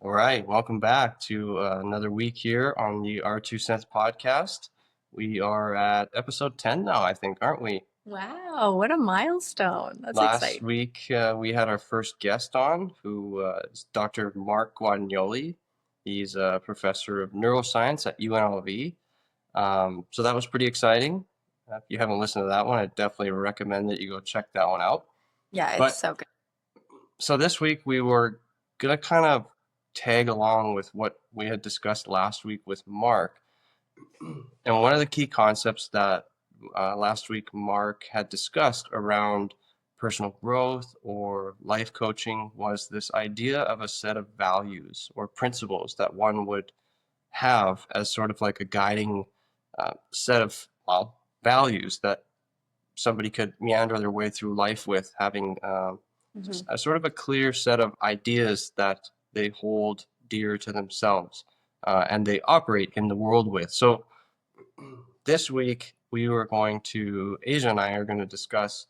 All right, welcome back to another week here on the R2 Cents podcast. We are at episode 10 now, I think, aren't we? Wow, what a milestone. That's Last exciting. week we had our first guest on, who is Dr. Mark Guadagnoli. He's a professor of neuroscience at UNLV. So that was pretty exciting. If you haven't listened to that one, I definitely recommend that you go check that one out. Yeah, it's But so good. so this week we were gonna kind of tag along with what we had discussed last week with Mark. And one of the key concepts that last week Mark had discussed around personal growth or life coaching was this idea of a set of values or principles that one would have as sort of like a guiding set of, well, values that somebody could meander their way through life with, having Hmm. a sort of a clear set of ideas that they hold dear to themselves and they operate in the world with. So this week we were going to, Asia and I are going to discuss,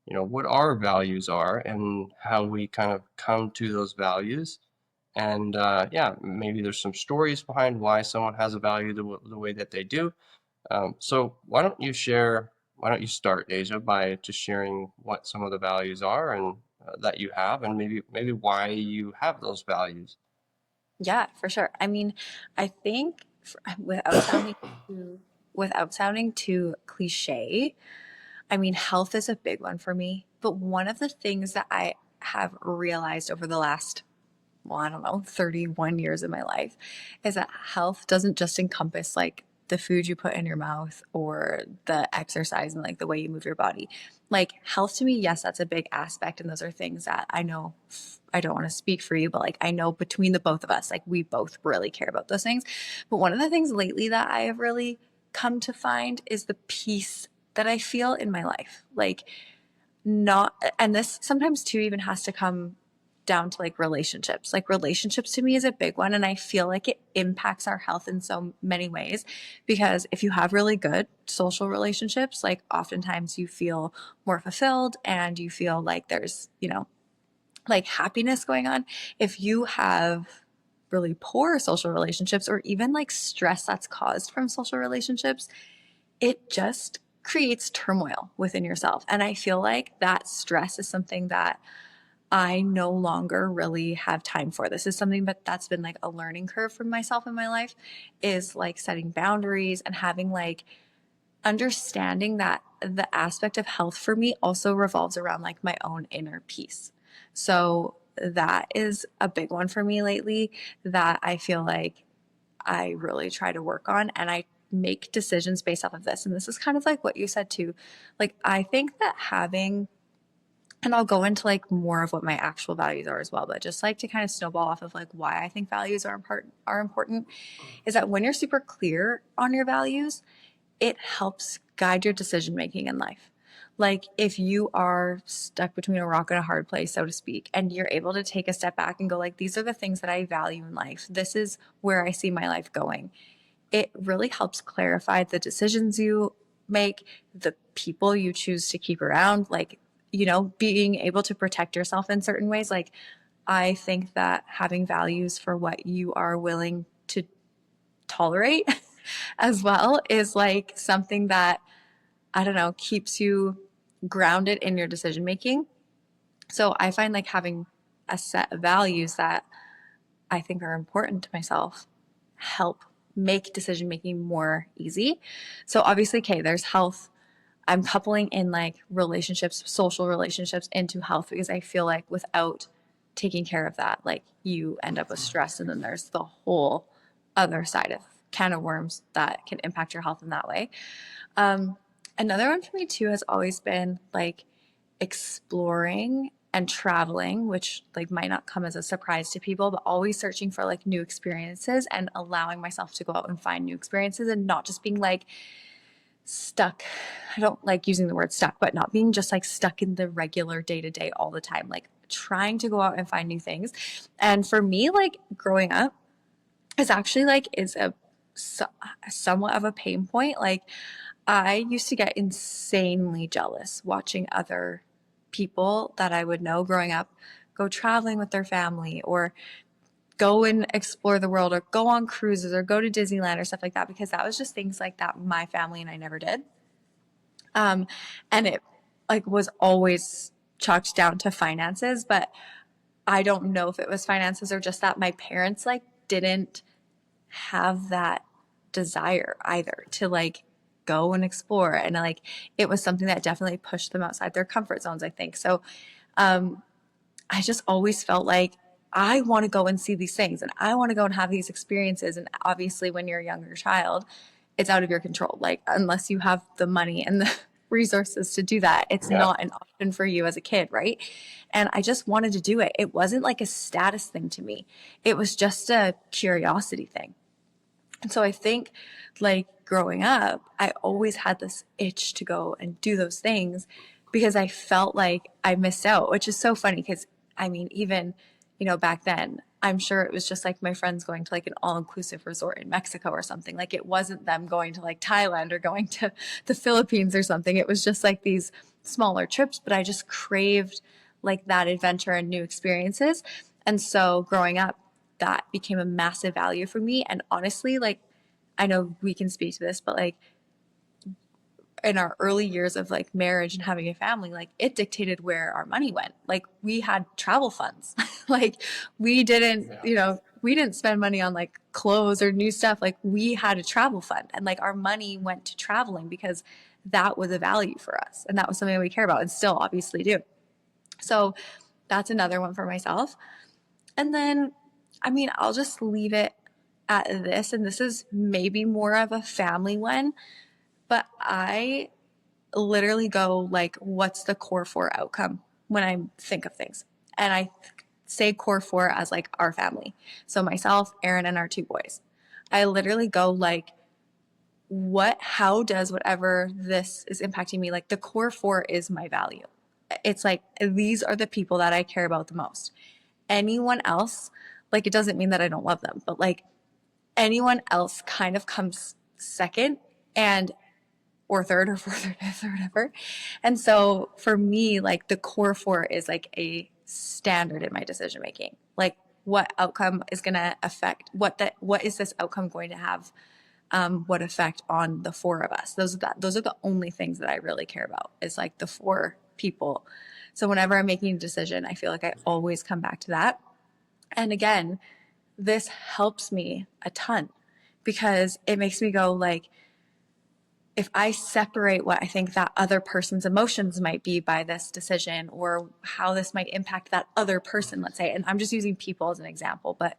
what our values are and how we kind of come to those values. And yeah, maybe there's some stories behind why someone has a value the way that they do. So why don't you start, Asia, by just sharing what some of the values are and that you have, and maybe why you have those values. Yeah, for sure. I mean, I think without sounding without sounding too cliche, I mean, health is a big one for me. But one of the things that I have realized over the last, well, I don't know, 31 years of my life is that health doesn't just encompass like the food you put in your mouth or the exercise and like the way you move your body. Like health to me, yes, that's a big aspect. And those are things that I know I don't want to speak for you, but like I know between the both of us, like we both really care about those things. But one of the things lately that I have really come to find is the peace that I feel in my life. Like, not, and this sometimes too even has to come down to like relationships. Like relationships to me is a big one, and I feel like it impacts our health in so many ways, because if you have really good social relationships, like oftentimes you feel more fulfilled and you feel like there's, like happiness going on. If you have really poor social relationships or even like stress that's caused from social relationships, it just creates turmoil within yourself. And I feel like that stress is something that I no longer really have time for. This is something that's been like a learning curve for myself in my life, is like setting boundaries and having like understanding that the aspect of health for me also revolves around like my own inner peace. So that is a big one for me lately that I feel like I really try to work on, and I make decisions based off of this. And this is kind of like what you said too. Like I think that having, and I'll go into like more of what my actual values are as well, but just like to kind of snowball off of like why I think values are important is that when you're super clear on your values, it helps guide your decision making in life. Like if you are stuck between a rock and a hard place, so to speak, and you're able to take a step back and go like, these are the things that I value in life. This is where I see my life going. It really helps clarify the decisions you make, the people you choose to keep around, like, being able to protect yourself in certain ways. Like, I think that having values for what you are willing to tolerate as well is like something that, I don't know, keeps you grounded in your decision making. So I find like having a set of values that I think are important to myself help make decision making more easy. So obviously, okay, there's health. I'm coupling in like relationships, social relationships into health, because I feel like without taking care of that, like you end up with stress, and then there's the whole other side of can of worms that can impact your health in that way. Um, Another one for me too has always been like exploring and traveling, which like might not come as a surprise to people, but always searching for like new experiences and allowing myself to go out and find new experiences and not just being like stuck. I don't like using the word stuck, but not being just like stuck in the regular day to day all the time, like trying to go out and find new things. And for me, like growing up is actually like is a somewhat of a pain point. Like I used to get insanely jealous watching other people that I would know growing up go traveling with their family or go and explore the world or go on cruises or go to Disneyland or stuff like that, because that was just things like that my family and I never did. Um, and it like was always chalked down to finances, but I don't know if it was finances or just that my parents like didn't have that desire either to like go and explore, and like it was something that definitely pushed them outside their comfort zones, I think. So um I just always felt like I want to go and see these things and I want to go and have these experiences. And obviously, when you're a younger child, it's out of your control. Like, unless you have the money and the resources to do that, it's Yeah. not an option for you as a kid, right? And I just wanted to do it. It wasn't like a status thing to me, it was just a curiosity thing. And so I think, like, growing up, I always had this itch to go and do those things because I felt like I missed out, which is so funny because I mean, even, back then, I'm sure it was just like my friends going to like an all inclusive resort in Mexico or something. Like, it wasn't them going to like Thailand or going to the Philippines or something. It was just like these smaller trips, but I just craved like that adventure and new experiences. And so growing up, that became a massive value for me. And honestly, like, I know we can speak to this, but like in our early years of like marriage and having a family, like it dictated where our money went. Like, we had travel funds. Like, we didn't, Yeah. we didn't spend money on like clothes or new stuff. Like, we had a travel fund and like our money went to traveling because that was a value for us. And that was something that we care about and still obviously do. So that's another one for myself. And then, I mean, I'll just leave it at this. And this is maybe more of a family one, but I literally go like, what's the core four outcome when I think of things? And I say core four as like our family. So myself, Aaron, and our two boys. I literally go like, how does whatever this is impacting me, like the core four is my value. It's like, these are the people that I care about the most. Anyone else, like, it doesn't mean that I don't love them, but like anyone else kind of comes second and or third or fourth or fifth or whatever. And so for me, like the core four is like a standard in my decision making. Like, what outcome is going to affect what is this outcome going to have, what effect on the four of us? Those are the only things that I really care about, is like the four people. So whenever I'm making a decision, I feel like I always come back to that. And again, this helps me a ton because it makes me go like, if I separate what I think that other person's emotions might be by this decision or how this might impact that other person, let's say, and I'm just using people as an example, but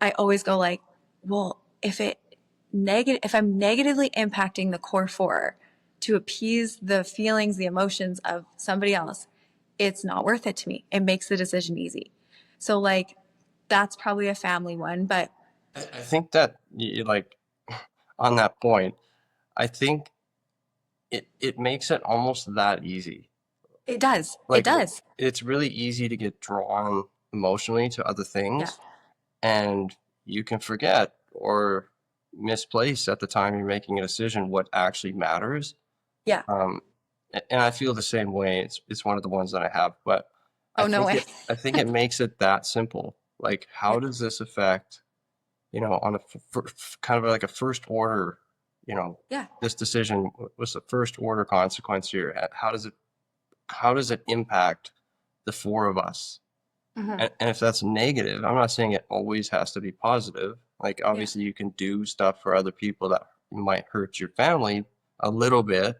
I always go like, well, if I'm negatively impacting the core four to appease the feelings, the emotions of somebody else, it's not worth it to me. It makes the decision easy. So like, that's probably a family one, but I think that like on that point, I think it makes it almost that easy. it does. It Like does. it's really easy to get drawn emotionally to other Yeah. things, and you can forget or misplace at the time you're making a decision what actually matters. Yeah. Um, and I feel the same way. It's one of the ones that I have, but Oh, no way. I think it makes it that simple. Like, how Yeah. does this affect, on a kind of like a first order, Yeah. this decision was the first order consequence here. How does it impact the four of us? Hmm. And if that's negative, I'm not saying it always has to be positive. Like, Yeah. obviously, you can do stuff for other people that might hurt your family a little bit,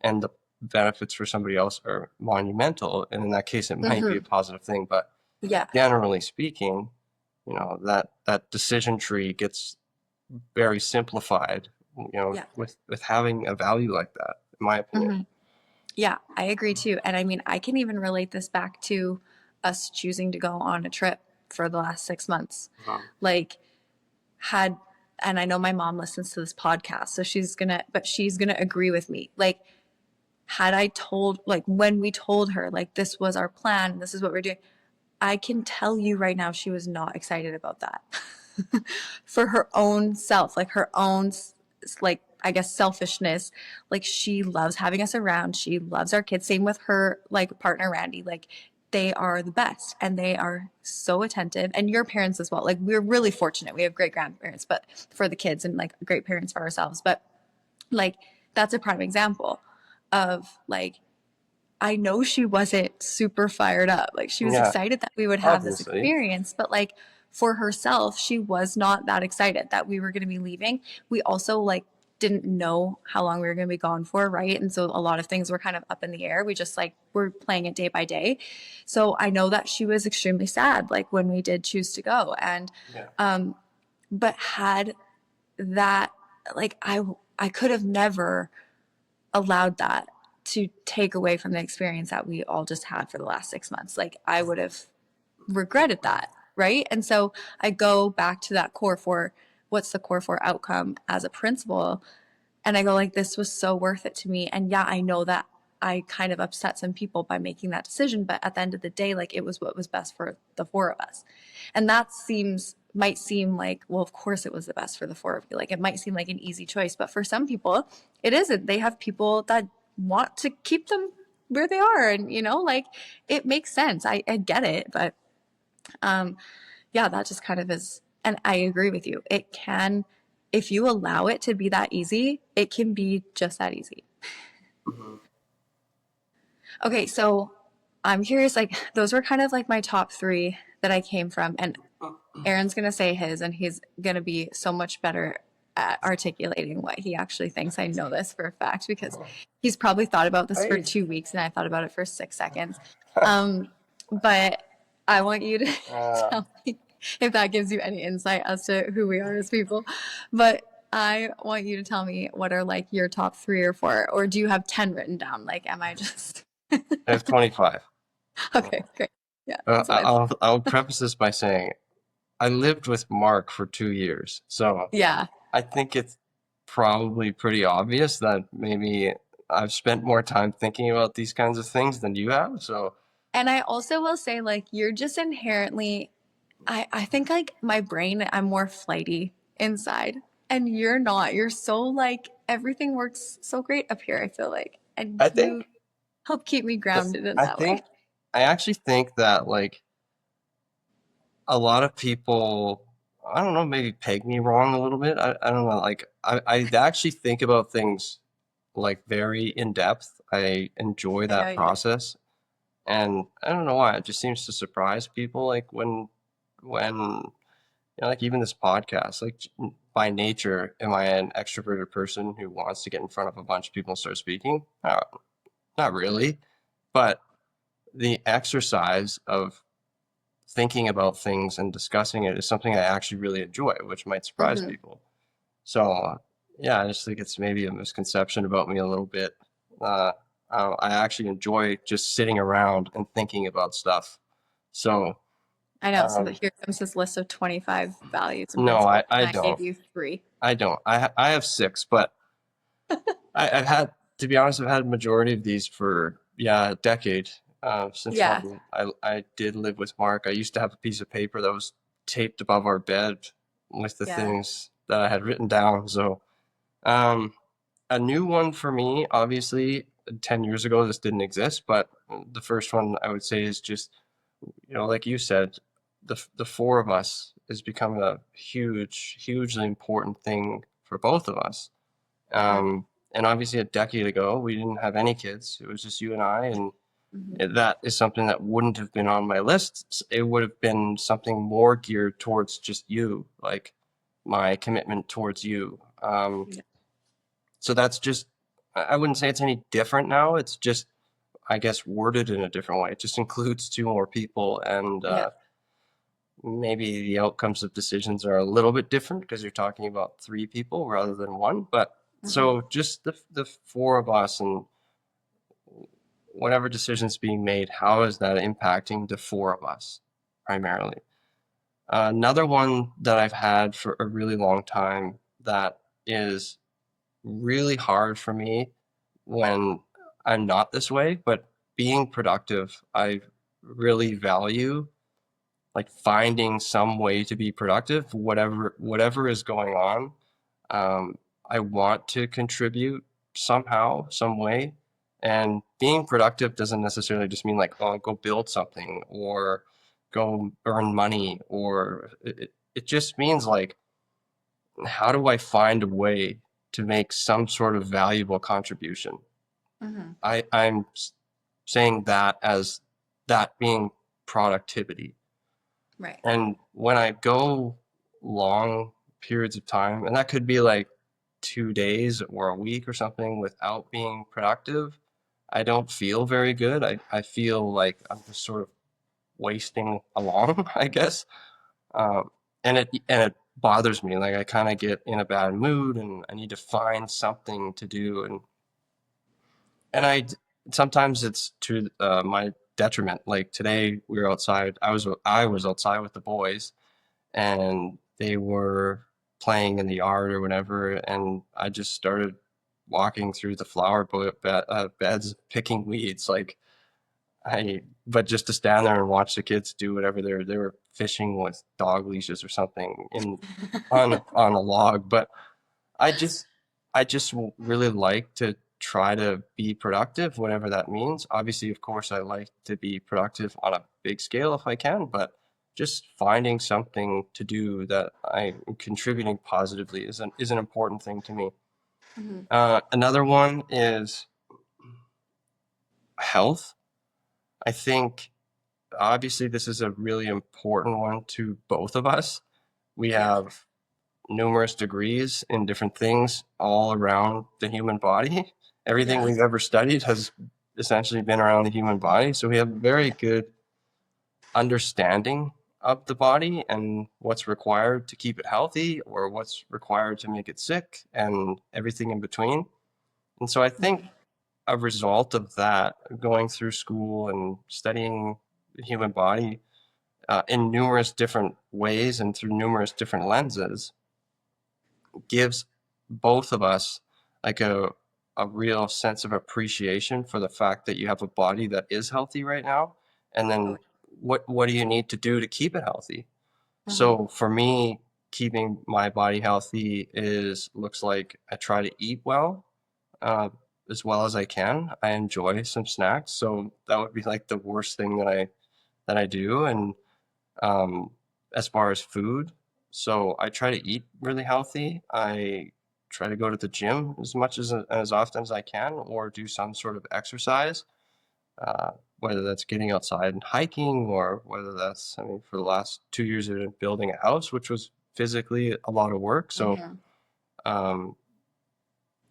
and the benefits for somebody else are monumental. And in that case, it might be a Hmm. positive thing. But Yeah. generally speaking, that decision tree gets very simplified, Yeah. with having a value like that, in my opinion. Hmm. Yeah, I agree too. And I mean, I can even relate this back to us choosing to go on a trip for the last 6 months. Mhm. Like, had, and I know my mom listens to this podcast, so she's gonna agree with me. Like, had I told, like, when we told her, like, this was our plan, this is what we're doing, I can tell you right now, she was not excited about that for her own self, like her own, like, I guess, selfishness. Like, she loves having us around. She loves our kids. Same with her, like, partner, Randy. Like, they are the best and they are so attentive, and your parents as well. Like, we're really fortunate. We have great grandparents, but for the kids, and like great parents for ourselves. But like, that's a prime example of like, I know she wasn't super fired up. Like, she was Yeah, excited that we would have this obviously. experience, but like, for herself, she was not that excited that we were going to be leaving. We also like didn't know how long we were going to be gone for, right? And so a lot of things were kind of up in the air. We just like were playing it day by day. So I know that she was extremely sad like when we did choose to go. And Yeah. but had that, like, I could have never allowed that to take away from the experience that we all just had for the last 6 months. Like, I would have regretted that, right? And so I go back to that core four. What's the core four outcome as a principal? And I go like, this was so worth it to me. And yeah, I know that I kind of upset some people by making that decision, but at the end of the day, like, it was what was best for the four of us. And that might seem like, well, of course it was the best for the four of you. Like, it might seem like an easy choice, but for some people it isn't. They have people that want to keep them where they are, and like, it makes sense. I get it, but yeah, that just kind of is. And I agree with you. It can, if you allow it to be that easy, it can be just that easy. Mhm. Okay, so I'm curious, like, those were kind of like my top three that I came from. And Aaron's going to say his, and he's going to be so much better at articulating what he actually thinks. I know this for a fact because he's probably thought about this for I 2 weeks and I thought about it for 6 seconds. Um, but I want you to uh, tell me if that gives you any insight as to who we are as people. But I want you to tell me what are like your top three or four, or do you have 10 written down? Like, am I just I have 25. okay, great. Yeah, Uh, that's what I- I thought. I'll preface this by saying I lived with Mark for 2 years, so Yeah. I think it's probably pretty obvious that maybe I've spent more time thinking about these kinds of things than you have. So And I also will say, like, you're just inherently, I think, like, my brain, I'm more flighty inside. And you're not. You're so, like, everything works so great up here, I feel like. And I you think help keep me that grounded in I that way. think I actually think that like a lot of people, I don't know, maybe peg me wrong a little bit. I don't know. Like I actually think about things like very in depth. I enjoy I know that you do. process. And I don't know why, it just seems to surprise people. Like when like even this podcast, like by nature, am I an extroverted person who wants to get in front of a bunch of people and start speaking? Not really. But the exercise of thinking about things and discussing it is something I actually really enjoy, which might surprise Mm-hmm. people. So yeah, I just think it's maybe a misconception about me a little bit. Uh, I actually enjoy just sitting around and thinking about stuff. So I know. So um, that here comes this list of 25 values and no, principles. I And I gave don't. you three. I don't. I have six, but I've had, to be honest, I've had a majority of these for yeah a decade. Since Yeah. when I did live with Mark, I used to have a piece of paper that was taped above our bed with the Yeah. things that I had written down. So um, a new one for me, obviously, 10 years ago, this didn't exist, but the first one I would say is just, like you said, the four of us has become a hugely important thing for both of us. Mm-hmm. And obviously, a decade ago, we didn't have any kids. It was just you and I, and Mm-hmm. that is something that wouldn't have been on my list. It would have been something more geared towards just you, like my commitment towards you. Yeah. So that's just, I wouldn't say it's any different now. It's just, I guess, worded in a different way. It just includes two more people, and Yeah. maybe the outcomes of decisions are a little bit different because you're talking about three people rather than one. But Mm-hmm. so just the four of us and whatever decisions being made, how is that impacting the four of us primarily? Another one that I've had for a really long time that is really hard for me when I'm not this way, but being productive, I really value like finding some way to be productive, whatever is going on. I want to contribute somehow, some way. And being productive doesn't necessarily just mean like, oh, go build something or go earn money, or it just means like, how do I find a way to make some sort of valuable contribution? Hmm. I'm saying that as that being productivity. Right. And when I go long periods of time, and that could be like 2 days or a week or something without being productive, I don't feel very good. I feel like I'm just sort of wasting along, I guess. Um, and it bothers me. Like I kind of get in a bad mood, and I need to find something to do. And I sometimes it's to my detriment. Like today we were outside. I was outside with the boys, and they were playing in the yard or whatever, and I just started walking through the beds, picking weeds. Like but just to stand there and watch the kids do whatever they were fishing with dog leashes or something in on a log. But I just I just really like to try to be productive, whatever that means. Obviously, of course, I like to be productive on a big scale if I can, but just finding something to do that I'm contributing positively is an important thing to me. Hmm. Another one is health. I think obviously this is a really important one to both of us. We Yeah. have numerous degrees in different things all around the human body. Everything Yeah. we've ever studied has essentially been around the human body. So we have very good understanding of the body and what's required to keep it healthy or what's required to make it sick and everything in between. And so I think Hmm. a result of that, going through school and studying the human body in numerous different ways and through numerous different lenses, gives both of us like a real sense of appreciation for the fact that you have a body that is healthy right now, and Oh. then what do you need to do to keep it healthy? Hmm. So for me, keeping my body healthy is looks like I try to eat well, uh, as well as I can. I enjoy some snacks, so that would be like the worst thing that I do. And um, as far as food. So I try to eat really healthy. I try to go to the gym as much as often as I can, or do some sort of exercise, uh, whether that's getting outside and hiking, or whether that's, I mean, for the last 2 years I've been building a house, which was physically a lot of work. So Hmm. um,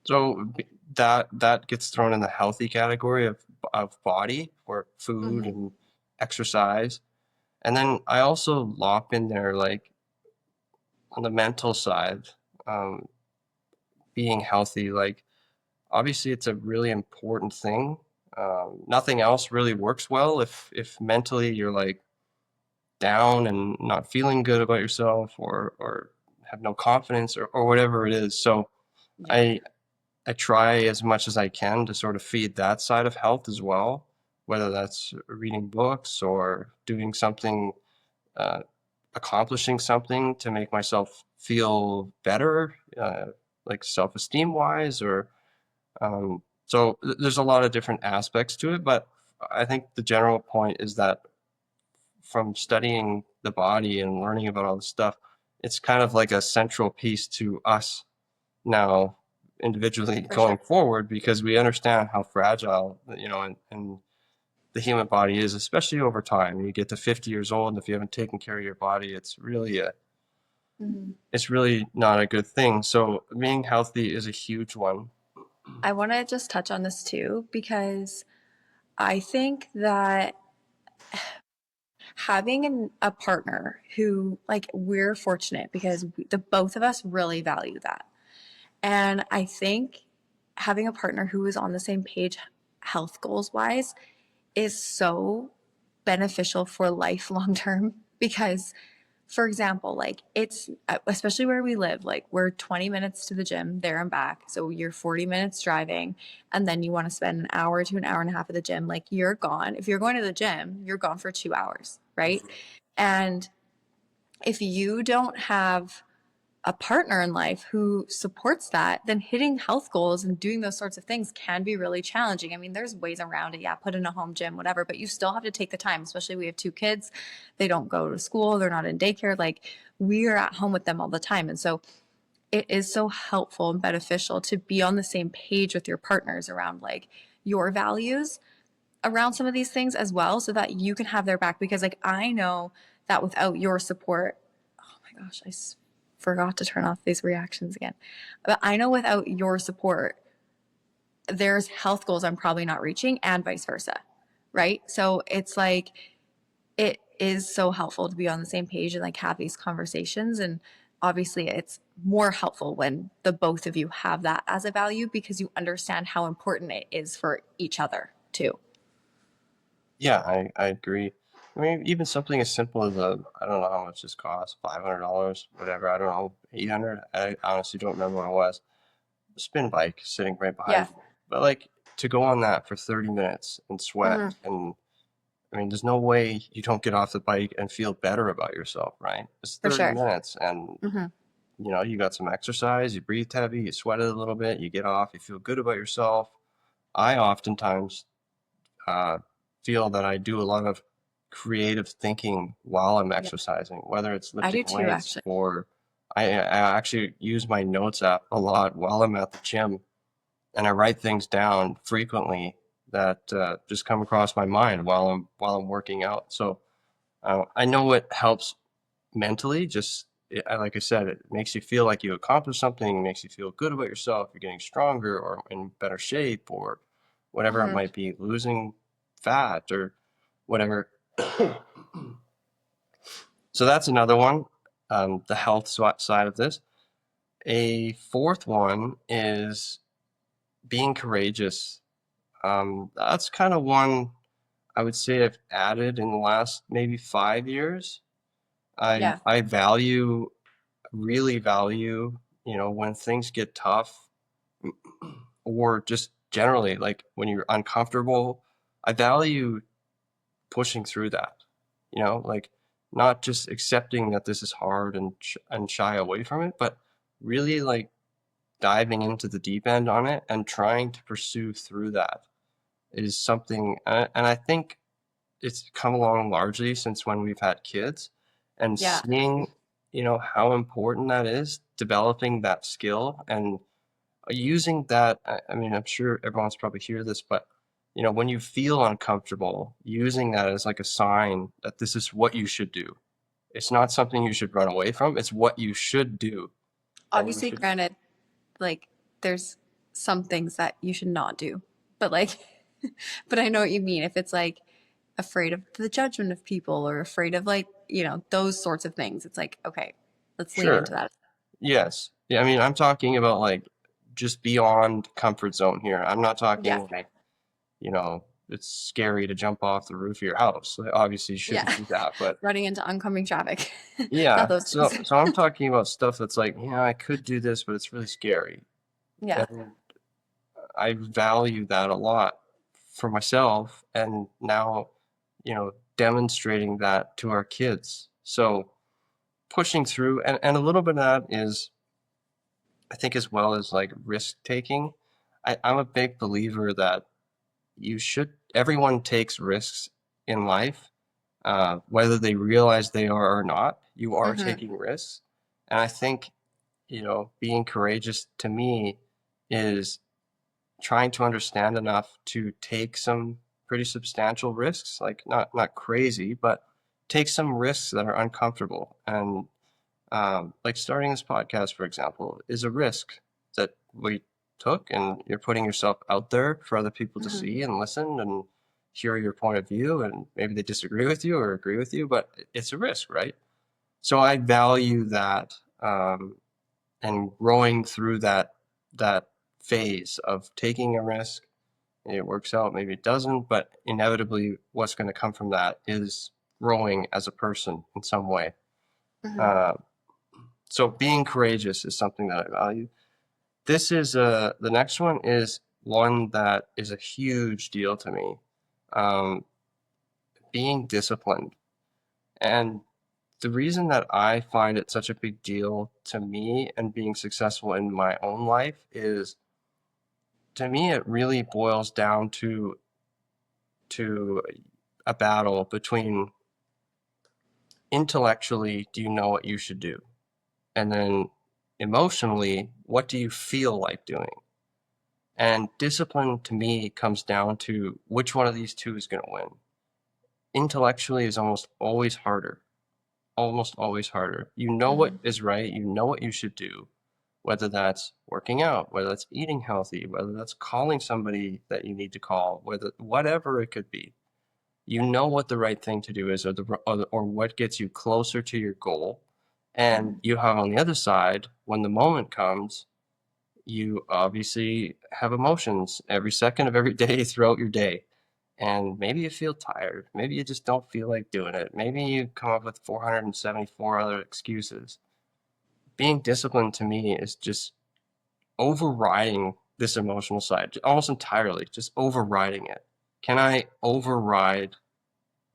so that gets thrown in the healthy category of body, or food Hmm. and exercise. And then I also lop in there like on the mental side, um, being healthy. Like obviously, it's a really important thing. Nothing else really works well if mentally you're like down and not feeling good about yourself, or have no confidence, or whatever it is. So Yeah. I I try as much as I can to sort of feed that side of health as well, whether that's reading books or doing something, uh, accomplishing something to make myself feel better, like self-esteem wise, or so there's a lot of different aspects to it. But I think the general point is that from studying the body and learning about all this stuff, it's kind of like a central piece to us now individually For going sure. forward, because we understand how fragile, and the human body is, especially over time. You get to 50 years old, and if you haven't taken care of your body, Hmm. it's really not a good thing. So being healthy is a huge one. I want to just touch on this too because I think that having a partner who, like, we're fortunate because the both of us really value that. And I think having a partner who is on the same page health goals wise is so beneficial for life long term because, for example, like, it's especially where we live, like, we're 20 minutes to the gym there and back, so you're 40 minutes driving, and then you want to spend an hour to an hour and a half at the gym. Like, you're gone, if you're going to the gym, you're gone for 2 hours, right? And if you don't have a partner in life who supports that, then hitting health goals and doing those sorts of things can be really challenging. I mean, there's ways around it. Yeah, put in a home gym, whatever, but you still have to take the time, especially we have two kids. They don't go to school, they're not in daycare. Like we are at home with them all the time. And so it is so helpful and beneficial to be on the same page with your partners around like your values around some of these things as well so that you can have their back because like I know that without your support, oh my gosh, forgot to turn off these reactions again. But I know without your support, there's health goals I'm probably not reaching and vice versa. Right? So it's like it is so helpful to be on the same page and like have these conversations, and obviously it's more helpful when the both of you have that as a value because you understand how important it is for each other too. Yeah, I agree. I mean, even something as simple as I don't know how much this costs, $500, whatever. I don't know, 800. I honestly don't remember what it was. A spin bike sitting right behind Yeah. you. But like to go on that for 30 minutes and sweat, Hmm. and I mean, there's no way you don't get off the bike and feel better about yourself, right? It's For 30 sure. minutes and Hmm. you got some exercise, you breathed heavy, you sweated a little bit, you get off, you feel good about yourself. I oftentimes uh, feel that I do a lot of creative thinking while I'm Yeah. exercising, whether it's I lifting do too, weights actually. or I actually use my notes app a lot while I'm at the gym, and I write things down frequently that just come across my mind while I'm working out. So I know it helps mentally. Just like I said, it makes you feel like you accomplished something, makes you feel good about yourself. You're getting stronger or in better shape or whatever it Hmm. might be, losing fat or whatever. So that's another one, the health side of this. A fourth one is being courageous. That's kind of one I would say I've added in the last maybe 5 years. I Yeah. I value really value, when things get tough or just generally like when you're uncomfortable, I value pushing through that, like not just accepting that this is hard and shy away from it, but really like diving into the deep end on it and trying to pursue through that is something, and I think it's come along largely since when we've had kids and Yeah. seeing, how important that is, developing that skill and using that. I mean, I'm sure everyone's probably hear this, but when you feel uncomfortable, using that as like a sign that this is what you should do. It's not something you should run away from. It's what you should do. And you Obviously, should, granted, like there's some things that you should not do, but like, but I know what you mean. If it's like afraid of the judgment of people or afraid of like, those sorts of things, it's like, okay, let's lean into sure. that. Yes. Yeah, I mean, I'm talking about like just beyond comfort zone here. I'm not Yeah. talking like, it's scary to jump off the roof of your house. Like, obviously, you shouldn't Yeah. do that. But Running into oncoming traffic. Not yeah, those so things. so I'm talking about stuff that's like, I could do this, but it's really scary. Yeah. And I value that a lot for myself, and now, demonstrating that to our kids. So pushing through, and a little bit of that is, I think, as well as like risk taking. I'm a big believer that everyone takes risks in life, whether they realize they are or not. You are Hmm. taking risks. And I think, being courageous to me is trying to understand enough to take some pretty substantial risks, like not crazy, but take some risks that are uncomfortable. And like starting this podcast, for example, is a risk that we took, and you're putting yourself out there for other people to Hmm. see and listen and hear your point of view. And maybe they disagree with you or agree with you, but it's a risk, right? So I value that, and growing through that phase of taking a risk. Maybe it works out, maybe it doesn't, but inevitably, what's going to come from that is growing as a person in some way. Hmm. Uh, so being courageous is something that I value. This is the next one is one that is a huge deal to me. Um, Being disciplined, and the reason that I find it such a big deal to me and being successful in my own life is, to me, it really boils down to a battle between intellectually, do you know what you should do? And then emotionally, what do you feel like doing? And discipline to me comes down to which one of these two is going to win. Intellectually is almost always harder. You know what Hmm. is right, you know what you should do, whether that's working out, whether that's eating healthy, whether that's calling somebody that you need to call, whether whatever it could be. You know what the right thing to do is, or what gets you closer to your goal. And Hmm. you have on the other side, when the moment comes, you obviously have emotions every second of every day throughout your day. And maybe you feel tired. Maybe you just don't feel like doing it. Maybe you come up with 474 other excuses. Being disciplined to me is just overriding this emotional side almost entirely, just overriding it. Can I override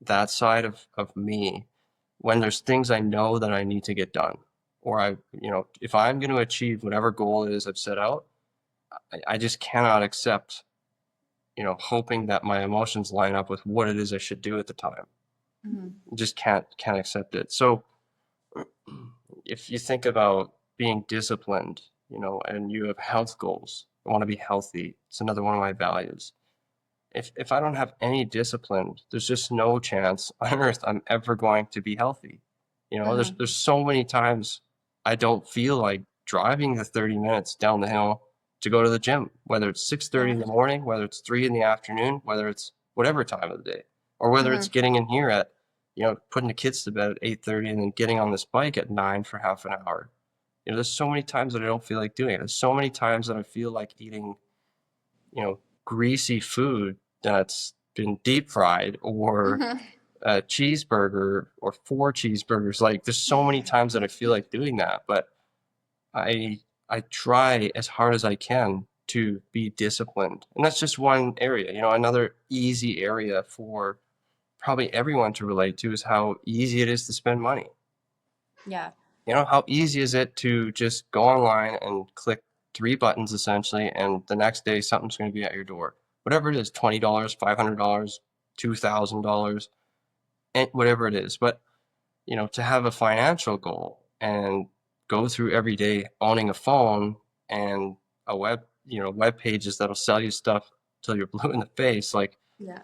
that side of me when there's things I know that I need to get done? Or if I'm going to achieve whatever goal it is I've set out, I just cannot accept, hoping that my emotions line up with what it is I should do at the time. Hmm. Just can't accept it. So if you think about being disciplined, and you have health goals, I want to be healthy. It's another one of my values. If I don't have any discipline, there's just no chance on earth I'm ever going to be healthy. Hmm. There's so many times I don't feel like driving the 30 minutes down the hill to go to the gym, whether it's 6:30 Yeah. in the morning, whether it's 3 in the afternoon, whether it's whatever time of the day, or whether Hmm. it's getting in here at, putting the kids to bed at 8:30 and then getting on this bike at 9 for half an hour. There's so many times that I don't feel like doing it. There's so many times that I feel like eating, greasy food that's been deep fried, or Hmm. a cheeseburger or four cheeseburgers. Like, there's so many times that I feel like doing that, but I I try as hard as I can to be disciplined. And that's just one area. Another easy area for probably everyone to relate to is how easy it is to spend money. Yeah. How easy is it to just go online and click three buttons essentially, and the next day something's going to be at your door. Whatever it is, $20, $500, $2,000, and whatever it is. But, to have a financial goal and go through every day owning a phone and web pages that'll sell you stuff till you're blue in the face, like, Yeah.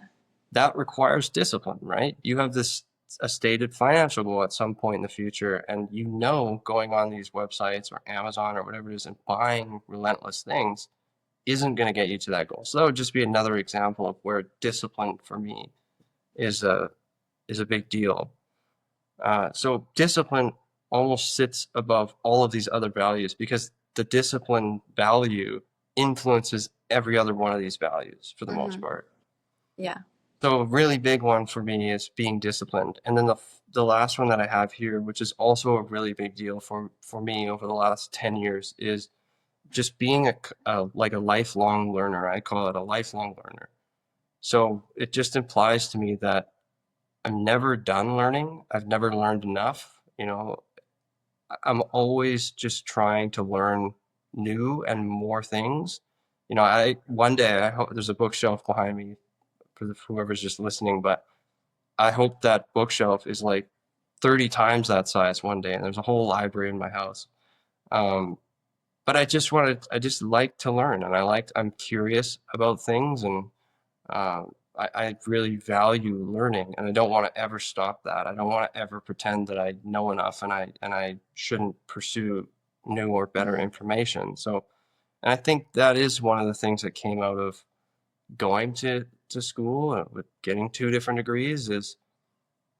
that requires discipline, right? You have this a stated financial goal at some point in the future, and going on these websites or Amazon or whatever it is and buying relentless things isn't going to get you to that goal. So that would just be another example of where discipline for me is a big deal. So discipline almost sits above all of these other values because the discipline value influences every other one of these values for the most Hmm. part. Yeah. So a really big one for me is being disciplined. And then the last one that I have here, which is also a really big deal for me over the last 10 years, is just being like a lifelong learner. I call it a lifelong learner. So it just implies to me that I'm never done learning. I've never learned enough. I'm always just trying to learn new and more things. I one day I hope there's a bookshelf behind me for whoever's just listening, but I hope that bookshelf is like 30 times that size one day, and there's a whole library in my house. Um, but I just like to learn, and I'm curious about things, and I really value learning, and I don't want to ever stop that. I don't want to ever pretend that I know enough, and I shouldn't pursue new or better Hmm. information. So, and I think that is one of the things that came out of going to school, with getting two different degrees is,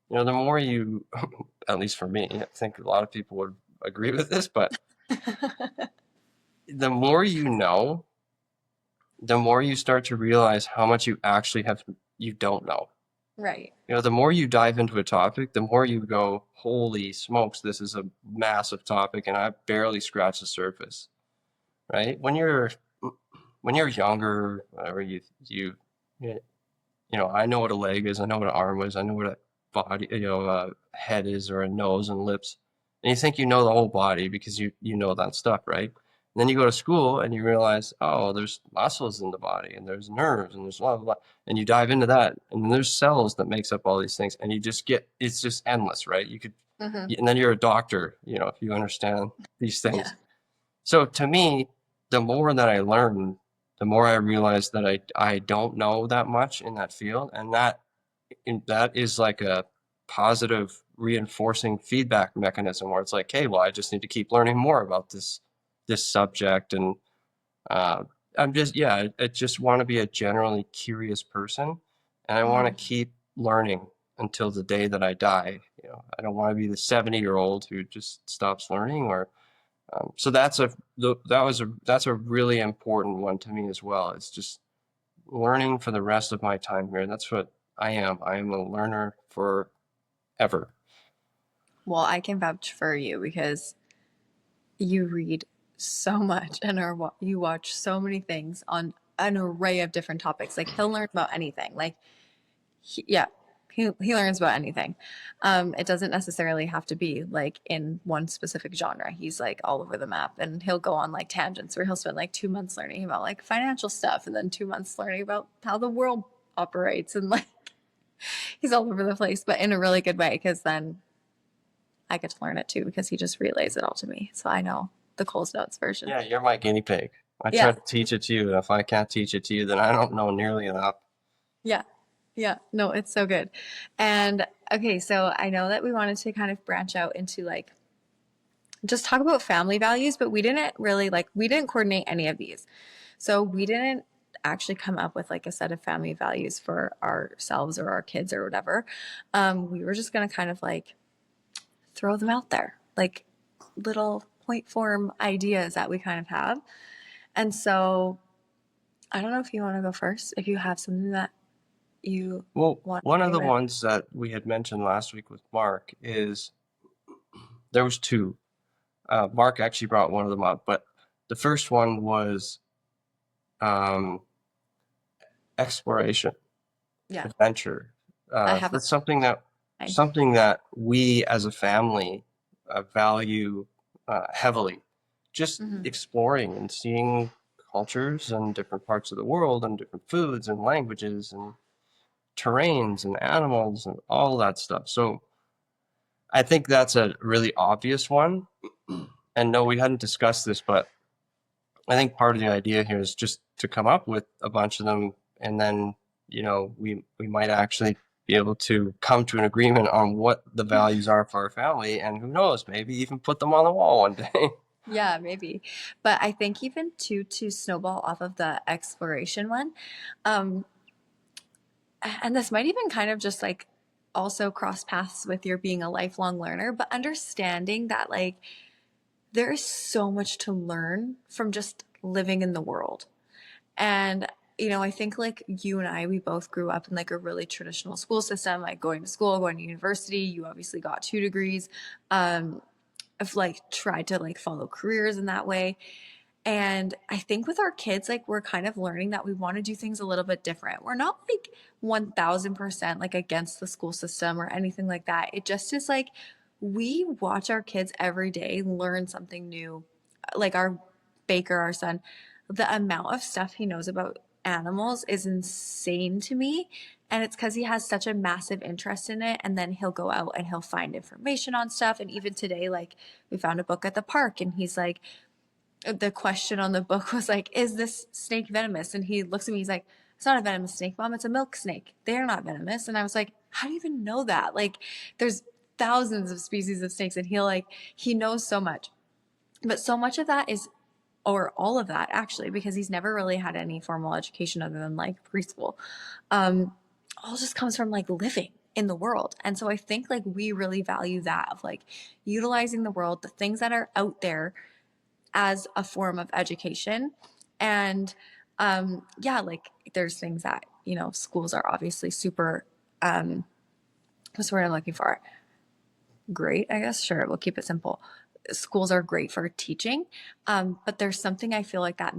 the more you, at least for me, I think a lot of people would agree with this, but the more you know, the more you start to realize how much you don't know. Right. The more you dive into a topic, the more you go, holy smokes, this is a massive topic and I barely scratched the surface, right? When you're younger, whatever I know what a leg is, I know what an arm is, I know what a body, head is or a nose and lips. And you think you know the whole body because you know that stuff, right? And then you go to school and you realize, oh, there's muscles in the body and there's nerves and there's blah blah blah. And you dive into that and there's cells that makes up all these things and you just get it's just endless, right? You could Hmm. and then you're a doctor, if you understand these Yeah. things. So to me, the more that I learn, the more I realize that I don't know that much in that field, and that is like a positive reinforcing feedback mechanism where it's like, hey, well, I just need to keep learning more about this subject, and uh, I'm just yeah, I just want to be a generally curious person, and I want to Hmm. keep learning until the day that I die. I don't want to be the 70-year-old who just stops learning or so that's a really important one to me as well. It's just learning for the rest of my time here. That's what I am. I am a learner forever. Well, I can vouch for you because you read so much and you watch so many things on an array of different topics. Like he'll learn about anything. Like yeah, he learns about anything. It doesn't necessarily have to be like in one specific genre. He's like all over the map, and he'll go on like tangents where he'll spend like 2 months learning about like financial stuff, and then 2 months learning about how the world operates, and like he's all over the place, but in a really good way because then I get to learn it too because he just relays it all to me, so I know the Coles Notes version. Yeah, you're my guinea pig. I try Yeah, to teach it to you, and if I can't teach it to you, then I don't know nearly enough. yeah. Yeah, no, it's so good. And okay, so I know that we wanted to kind of branch out into like just talk about family values, but we didn't really like we didn't coordinate any of these. So we didn't actually come up with like a set of family values for ourselves or our kids or whatever. We were just gonna kind of like throw them out there, like little point form ideas that we kind of have. And so I don't know if you want to go first, if you have something that you Well, want one to of say the with. ones that we had mentioned last week with Mark is there was two. Mark actually brought one of them up, but the first one was um, exploration. Yeah, Adventure. I have That's something that we as a family value heavily. Just mm-hmm. exploring and seeing cultures and different parts of the world and different foods and languages and terrains and animals and all that stuff. So I think that's a really obvious one. And no, we hadn't discussed this, but I think part of the idea here is just to come up with a bunch of them, and then we might actually be able to come to an agreement on what the values are for our family, and who knows, maybe even put them on the wall one day. Yeah, maybe. But I think even to snowball off of the exploration one, um, and this might even kind of just like also cross paths with your being a lifelong learner, but understanding that like there is so much to learn from just living in the world. And I think like you and I, we both grew up in like a really traditional school system, like going to school, going to university. You obviously got 2 degrees. I've like tried to like follow careers in that way. And I think with our kids, like we're kind of learning that we want to do things a little bit different. We're not like 1000% like against the school system or anything like that. It just is like we watch our kids every day learn something new. Like our baker, our son, the amount of stuff he knows about animals is insane to me. And it's because he has such a massive interest in it. And then he'll go out and he'll find information on stuff. And even today, like we found a book at the park and he's like, the question on the book was like, is this snake venomous? And he looks at me, he's like, it's not a venomous snake, Mom, it's a milk snake. They're not venomous. And I was like, how do you even know that? Like, there's thousands of species of snakes, and he knows so much. But so much of that is, or all of that actually, because he's never really had any formal education other than like preschool, um, all just comes from like living in the world. And so I think like we really value that of like utilizing the world, the things that are out there as a form of education. And yeah, like there's things that, schools are obviously super, what's the word I'm looking for? Great, I guess. Sure, we'll keep it simple. Schools are great for teaching, but there's something I feel like that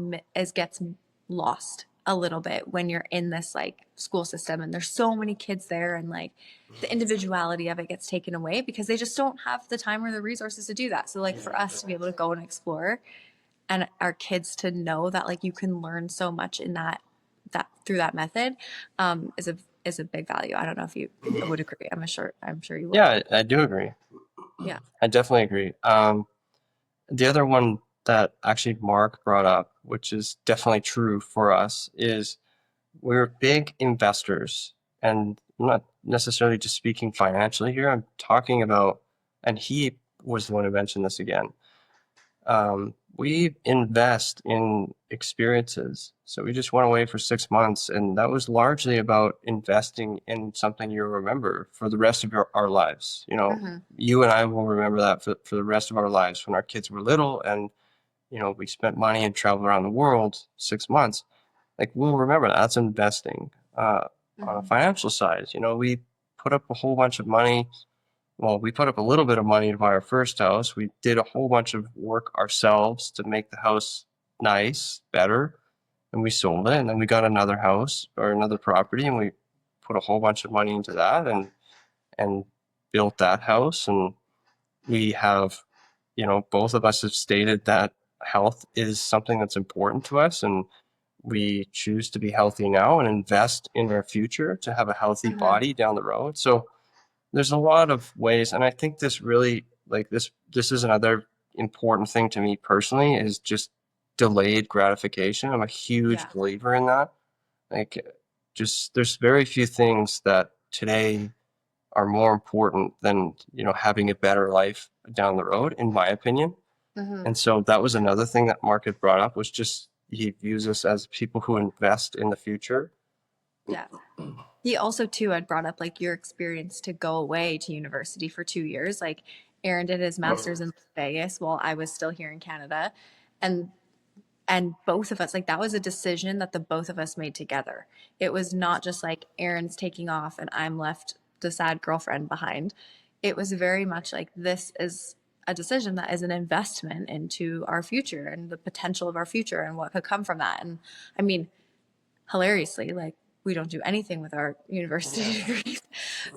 gets lost a little bit when you're in this like school system and there's so many kids there, and like the individuality of it gets taken away because they just don't have the time or the resources to do that. So like for us to be able to go and explore, and our kids to know that like you can learn so much in that through that method, is a big value. I don't know if you would agree. I'm sure you would. Yeah, I do agree. Yeah. I definitely agree. The other one that actually Mark brought up, which is definitely true for us, is we're big investors. And I'm not necessarily just speaking financially here. I'm talking about, and he was the one who mentioned this again. We invest in experiences. So we just went away for 6 months, and that was largely about investing in something you'll remember for the rest of our lives. You know, Mm-hmm. you and I will remember that for the rest of our lives when our kids were little and, we spent money and traveled around the world 6 months. Like, we'll remember that. That's investing. On a Mm-hmm. financial side, we put up a whole bunch of money. Well, we put up a little bit of money to buy our first house. We did a whole bunch of work ourselves to make the house nice, better, and we sold it. And then we got another house or another property, and we put a whole bunch of money into that and built that house. And we have, both of us have stated that health is something that's important to us, and we choose to be healthy now and invest in our future to have a healthy Mm-hmm. body down the road. So there's a lot of ways, and I think this really, like, this is another important thing to me personally, is just delayed gratification. I'm a huge Yeah. believer in that. Like, just there's very few things that today are more important than, having a better life down the road, in my opinion. Mm-hmm. And so that was another thing that Mark had brought up, was just he views us as people who invest in the future. Yeah. He also too had brought up like your experience to go away to university for 2 years. Like Aaron did his master's in Vegas while I was still here in Canada. And both of us, like that was a decision that the both of us made together. It was not just like Aaron's taking off and I'm left the sad girlfriend behind. It was very much like this is a decision that is an investment into our future and the potential of our future and what could come from that. And I mean, hilariously, like we don't do anything with our university degrees.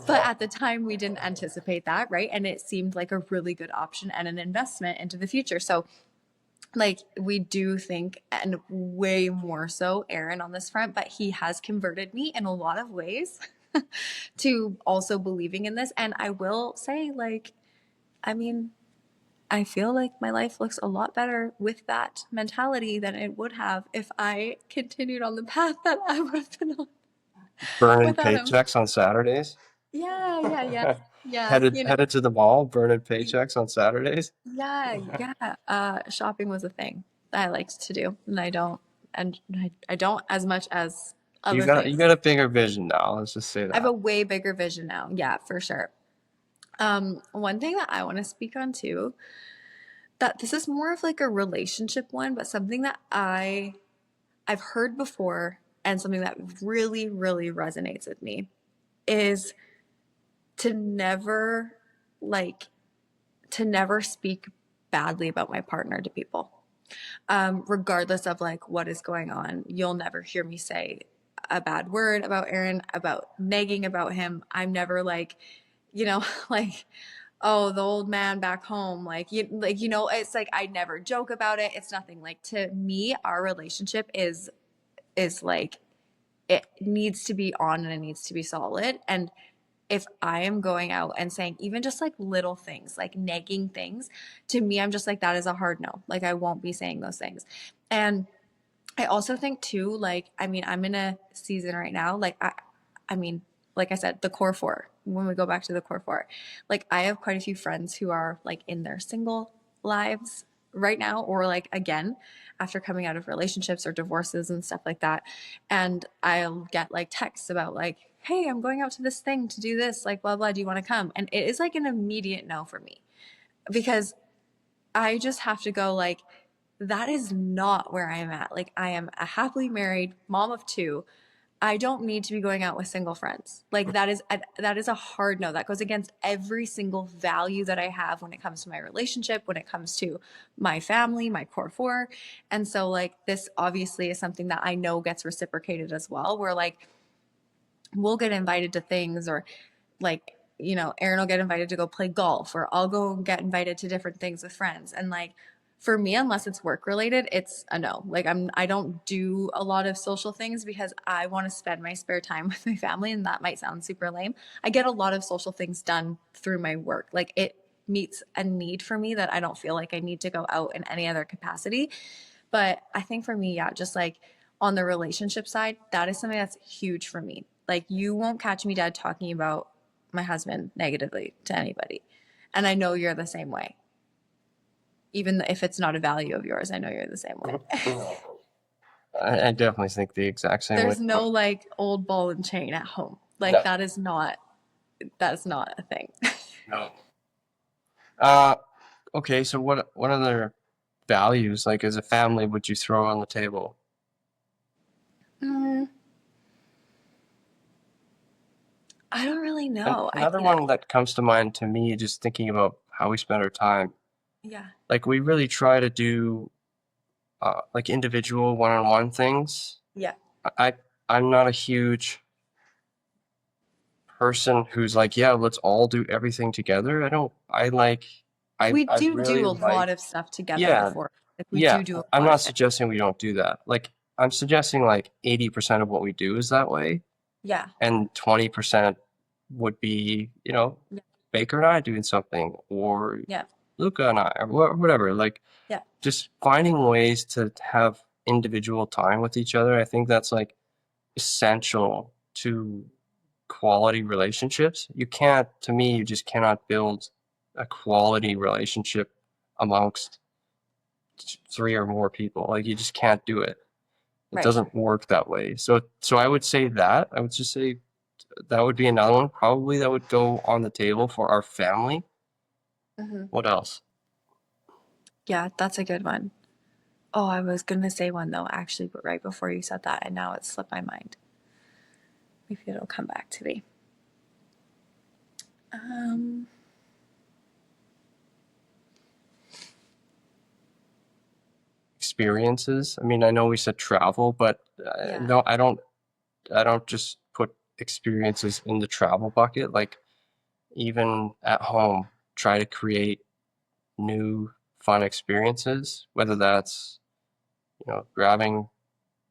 But at the time, we didn't anticipate that, right? And it seemed like a really good option and an investment into the future. So, like, we do think, and way more so, Aaron on this front, but he has converted me in a lot of ways to also believing in this. And I will say, like, I mean, I feel like my life looks a lot better with that mentality than it would have if I continued on the path that I would have been on Burning without him. paychecks on Saturdays. Yeah, yeah, yeah, yeah. Headed to the mall, burning paychecks on Saturdays. Yeah, yeah. Shopping was a thing that I liked to do, and I don't as much as You other got you things. got a bigger vision now. Let's just say I have a that. way bigger vision now. Yeah, for sure. One thing that I want to speak on too, that this is more of like a relationship one, but something that I've heard before and something that really, really resonates with me is to never like to never speak badly about my partner to people. Regardless of like what is going on. You'll never hear me say a bad word about Aaron, about nagging about him. I'm never like, like, oh, the old man back home. It's like I never joke about it. It's nothing. Like to me, our relationship is like it needs to be on and it needs to be solid. And if I am going out and saying even just like little things, like nagging things, to me, I'm just like, that is a hard no. Like, I won't be saying those things. And I also think, too, like, I mean, I'm in a season right now, like, I mean, like I said, the core four, when we go back to the core four, like, I have quite a few friends who are like in their single lives right now, or like again, after coming out of relationships or divorces and stuff like that. And I'll get like texts about like, hey, I'm going out to this thing to do this, like, blah, blah, do you want to come? And it is like an immediate no for me because I just have to go, like, that is not where I am at. Like, I am a happily married mom of two. I don't need to be going out with single friends. Like that is a hard no. That goes against every single value that I have when it comes to my relationship, when it comes to my family, my core four. And so like this obviously is something that I know gets reciprocated as well, where like we'll get invited to things or like Aaron will get invited to go play golf or I'll go get invited to different things with friends and like for me unless it's work related it's a no. Like I don't do a lot of social things because I want to spend my spare time with my family and that might sound super lame. I get a lot of social things done through my work. Like it meets a need for me that I don't feel like I need to go out in any other capacity. But I think for me, yeah, just like on the relationship side, that is something that's huge for me. Like you won't catch me dead talking about my husband negatively to anybody. And I know you're the same way. Even if it's not a value of yours, I know you're the same way. I definitely think the exact same way. There's no like old ball and chain at home. Like No, that's not a thing. no. Uh, okay, so what other values, like as a family, would you throw on the table? Mm, I don't really And know. I another mean, one that comes to mind to me, just thinking about how we spend our time, yeah, like we really try to do like individual one-on-one things. yeah. I I'm not a huge person who's like, yeah, let's all do everything together. I don't. I like. We I do really do a like. lot of stuff together Yeah, before. Like we yeah. do a I'm lot not of things. suggesting we don't do that. Like I'm suggesting like 80% of what we do is that way, Yeah. and 20% would be, Yeah. Baker and I doing something, or Yeah. Luca and I, or whatever. Like Yeah. just finding ways to have individual time with each other. I think that's like essential to quality relationships. You can't, to me, you just cannot build a quality relationship amongst three or more people. Like you just can't do it. It Right. doesn't work that way. So I would say that. I would just say that would be another one probably that would go on the table for our family. Hmm. What else? Yeah, that's a good one. Oh, I was gonna say one though, actually, but right before you said that, and now it slipped my mind. Maybe it'll come back to me. Um, Experiences. I mean, I know we said travel, but yeah. no, I don't just put experiences in the travel bucket. Like even at home, try to create new fun experiences, whether that's, grabbing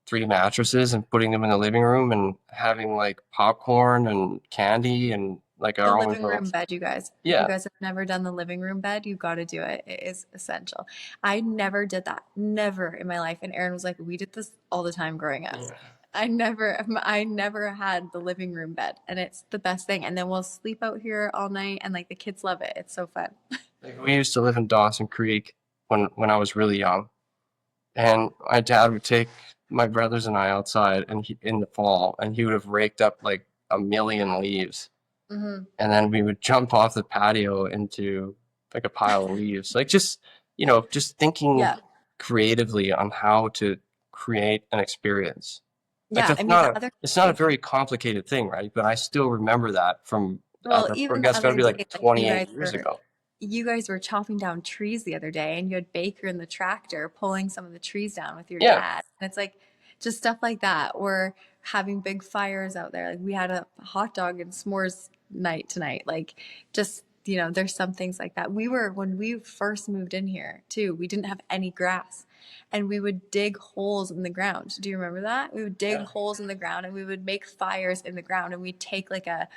three mattresses and putting them in the living room and having like popcorn and candy and like The our own living little, room bed, you guys. If you yeah, guys have never done the living room bed, you've got to do it. It is essential. I never did that. Never in my life. And Aaron was like, we did this all the time growing up. yeah. I never had the living room bed, and it's the best thing. And then we'll sleep out here all night, and like the kids love it. It's so fun. Like we used to live in Dawson Creek when I was really young, and my dad would take my brothers and I outside and in the fall, and he would have raked up like a million leaves, Hmm. and then we would jump off the patio into like a pile of leaves. Like just thinking Yeah. creatively on how to create an experience. Like Yeah. I mean, the other it's not a day, very complicated thing, right? But I still remember that from well, or even the that's got to other be like day, like 28 years ago. you guys were chopping down trees the other day and you had Baker in the tractor pulling some of the trees down with your Yeah. dad. And it's like just stuff like that. Or having big fires out there. Like we had a hot dog and s'mores night tonight. Like just, there's some things like that. When we first moved in here too, we didn't have any grass. And we would dig holes in the ground. Do you remember that? We would dig Yeah. holes in the ground and we would make fires in the ground and we'd take like a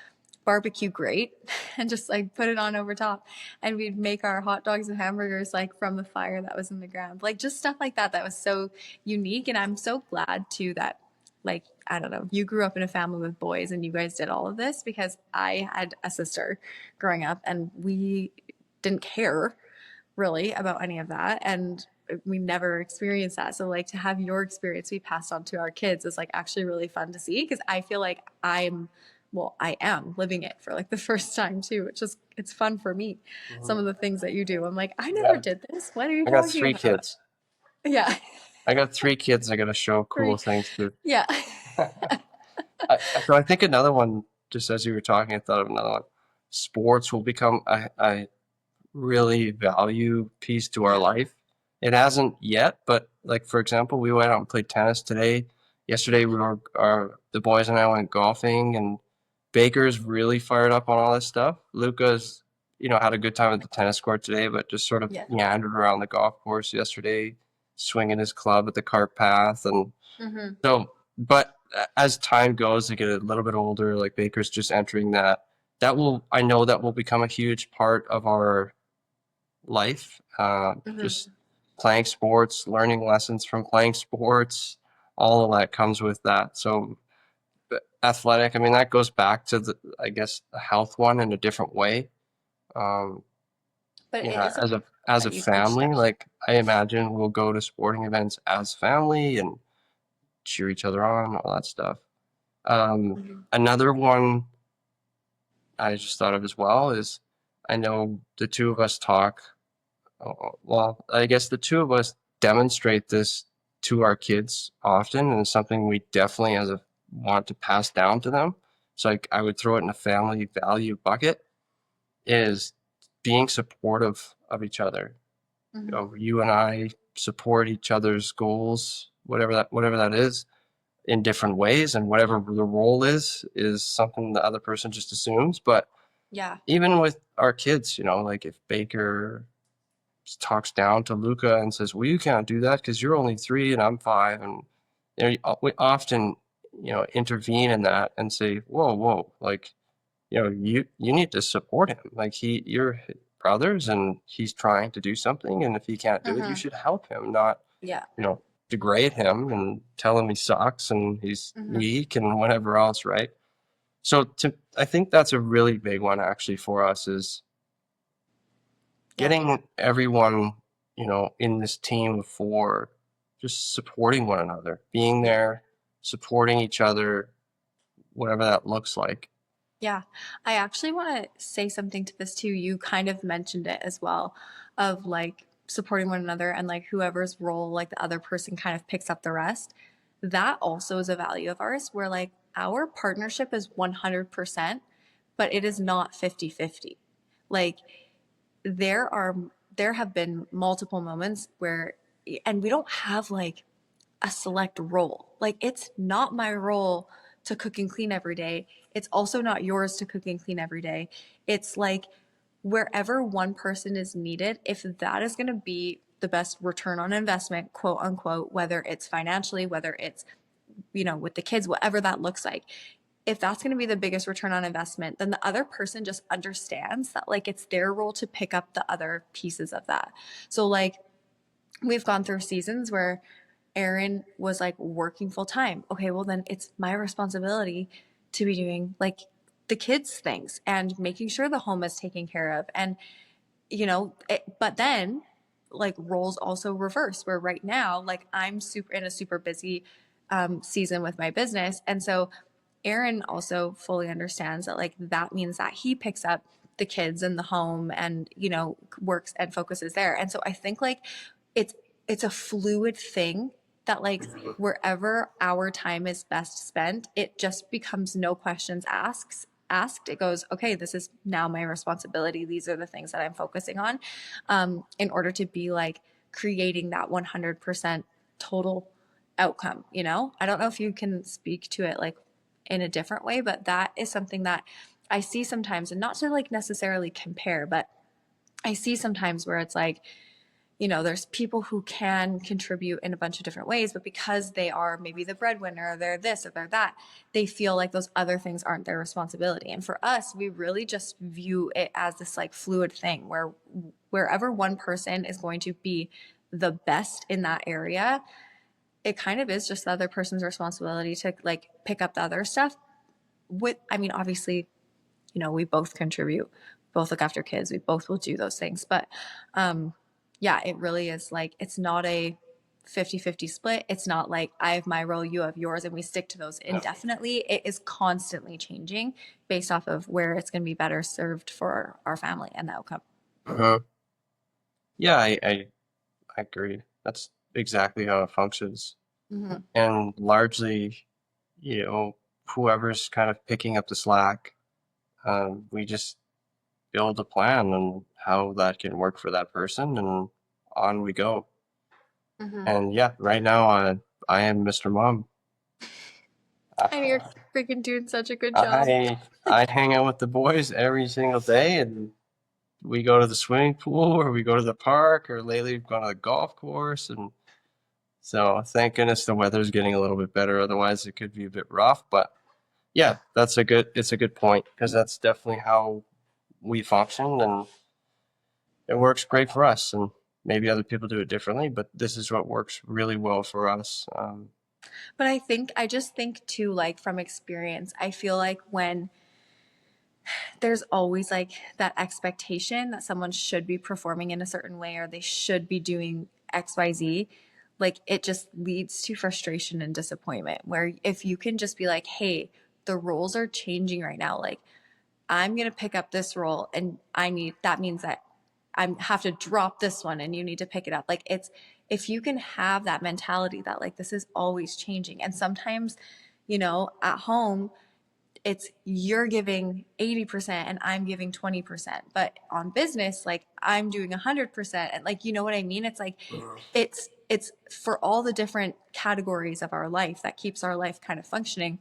barbecue grate and just like put it on over top and we'd make our hot dogs and hamburgers like from the fire that was in the ground, like just stuff like that was so unique. And I'm so glad too that, like, I don't know, you grew up in a family with boys and you guys did all of this, because I had a sister growing up and we didn't care really about any of that, and we never experienced that. So like to have your experience be passed on to our kids is like actually really fun to see, because I feel like I am living it for like the first time too, which is it's fun for me. Some Mhm. of the things that you do, I'm like, I never Yeah. did this. What are you I got talking three about? kids. Yeah. I got three kids. I got to show cool Three. things to. Yeah. So I think another one, just as you were talking, I thought of another one. Sports will become a really value piece to our Yeah. life. It hasn't yet, but like for example, we went out and played tennis today. Yesterday, the boys and I went golfing, and Baker's really fired up on all this stuff. Luca's, had a good time at the tennis court today, but just sort of Yeah. meandered around the golf course yesterday, swinging his club at the cart path, and Hmm. so. But as time goes, they get a little bit older. Like Baker's just entering that. I know that will become a huge part of our life. Just Hmm. playing sports, learning lessons from playing sports, all of that comes with that. So athletic, I mean, that goes back to I guess, the health one in a different way. Um, But it is as a that you touched family, on. like I imagine we'll go to sporting events as family and cheer each other on, all that stuff. Mhm. Another one I just thought of as well is I know the two of us talk. Well, I guess the two of us demonstrate this to our kids often, and it's something we definitely want to pass down to them. So I would throw it in a family value bucket is being supportive of each other. Mhm. You and I support each other's goals, whatever that is, in different ways, and whatever the role is something the other person just assumes. But Yeah. even with our kids, like if Baker talks down to Luca and says, "Well, you can't do that because you're only 3 and I'm 5," and we often intervene in that and say, "Whoa, whoa, like you need to support him. Like you're brothers, and he's trying to do something, and if he can't do it, you Hmm. should help him, not Yeah. you know degrade him and tell him he sucks and he's Hmm. weak and whatever else, right?" So I think that's a really big one actually for us is Yeah. getting everyone, in this team of four, just supporting one another, being Yeah. there, supporting each other, whatever that looks like. Yeah. I actually want to say something to this too. You kind of mentioned it as well, of like supporting one another and like whoever's role, like the other person kind of picks up the rest. That also is a value of ours where like our partnership is 100%, but it is not 50-50. Like there are, there have been multiple moments where, and we don't have like a select role. Like it's not my role to cook and clean every day. It's also not yours to cook and clean every day. It's like wherever one person is needed, if that is going to be the best return on investment, quote unquote, whether it's financially, whether it's, with the kids, whatever that looks like. If that's going to be the biggest return on investment, then the other person just understands that like it's their role to pick up the other pieces of that. So like we've gone through seasons where Aaron was like working full time. Okay, well, then it's my responsibility to be doing like the kids' things and making sure the home is taken care of. And, but then like roles also reverse where right now, like I'm super in a super busy season with my business. And so Aaron also fully understands that like that means that he picks up the kids in the home and works and focuses there. And so I think like it's it's a fluid thing that like wherever our time is best spent, it just becomes no questions asked. It goes, okay, this is now my responsibility. These are the things that I'm focusing on, in order to be like creating that 100% total outcome. I don't know if you can speak to it like in a different way, but that is something that I see sometimes, and not to like necessarily compare, but I see sometimes where it's like, there's people who can contribute in a bunch of different ways, but because they are maybe the breadwinner, or they're this or they're that, they feel like those other things aren't their responsibility. And for us, we really just view it as this like fluid thing where wherever one person is going to be the best in that area, it kind of is just the other person's responsibility to like pick up the other stuff. I mean, obviously, we both contribute, both look after kids, we both will do those things. But yeah, it really is like, it's not a 50-50 split. It's not like I have my role, you have yours, and we stick to those indefinitely. It is constantly changing based off of where it's going to be better served for our family and the outcome. Uh-huh. Yeah, I agree. That's exactly how it functions. Mm-hmm. And largely, you know, whoever's kind of picking up the slack, we just build a plan on how that can work for that person, and on we go. Hmm. And yeah, right now I am Mr. Mom. And you're freaking doing such a good job. I hang out with the boys every single day, and we go to the swimming pool or we go to the park, or lately we've gone to the golf course. And so thank goodness the weather's getting a little bit better. Otherwise it could be a bit rough. But yeah, it's a good point, because that's definitely how we function, and it works great for us. And maybe other people do it differently, but this is what works really well for us. But I just think too, like from experience, I feel like when there's always like that expectation that someone should be performing in a certain way or they should be doing XYZ, like it just leads to frustration and disappointment. Where if you can just be like, hey, the roles are changing right now. Like, I'm going to pick up this role and that means that I have to drop this one and you need to pick it up. Like, if you can have that mentality that like this is always changing. And sometimes, at home, it's you're giving 80% and I'm giving 20%. But on business, like I'm doing 100%. And like, you know what I mean? It's like, it's for all the different categories of our life that keeps our life kind of functioning.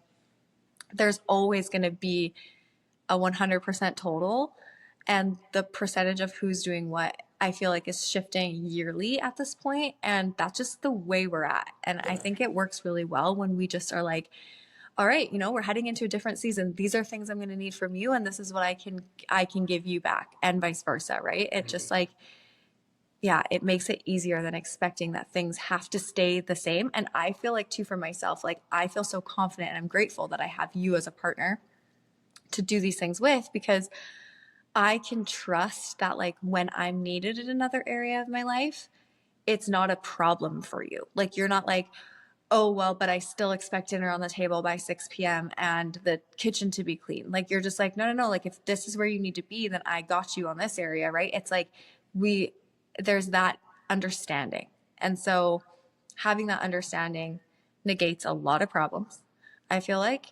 There's always going to be a 100% total. And the percentage of who's doing what, I feel like, is shifting yearly at this point. And that's just the way we're at. And I think it works really well when we just are like, all right, we're heading into a different season. These are things I'm going to need from you, and this is what I can give you back, and vice versa, right? It just like, yeah, it makes it easier than expecting that things have to stay the same. And I feel like too for myself, like I feel so confident and I'm grateful that I have you as a partner to do these things with, because I can trust that like when I'm needed in another area of my life, it's not a problem for you. Like you're not like, oh, well, but I still expect dinner on the table by 6 p.m. and the kitchen to be clean. Like, you're just like, no, no, no. Like, if this is where you need to be, then I got you on this area, right? It's like we, there's that understanding. And so having that understanding negates a lot of problems, I feel like.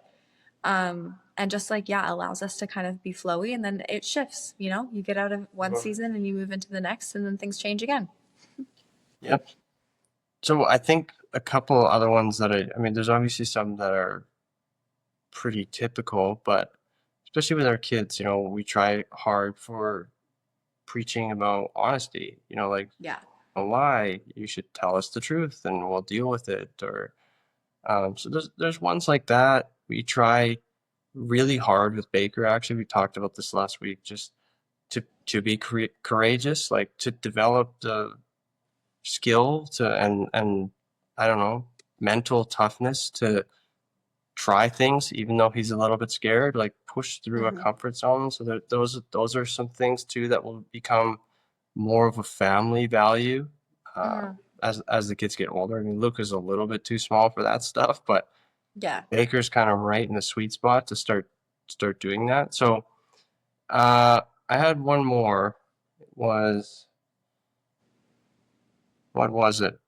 And just like, yeah, allows us to kind of be flowy, and then it shifts, you get out of one season and you move into the next, and then things change again. Yep. So I think a couple other ones that I mean, there's obviously some that are pretty typical, but especially with our kids, we try hard for preaching about honesty, like, Yeah. a lie, you should tell us the truth and we'll deal with it. Or so there's ones like that. We try really hard with Baker. Actually, we talked about this last week, just to be courageous, like to develop the skill to and I don't know, mental toughness to try things even though he's a little bit scared, like push through a Mm-hmm. comfort zone. So that those are some things too that will become more of a family value uh, Mm-hmm. as the kids get older. I mean, Luke is a little bit too small for that stuff, but Yeah. Baker's kind of right in the sweet spot to start doing that. So I had one more. It was, what was it?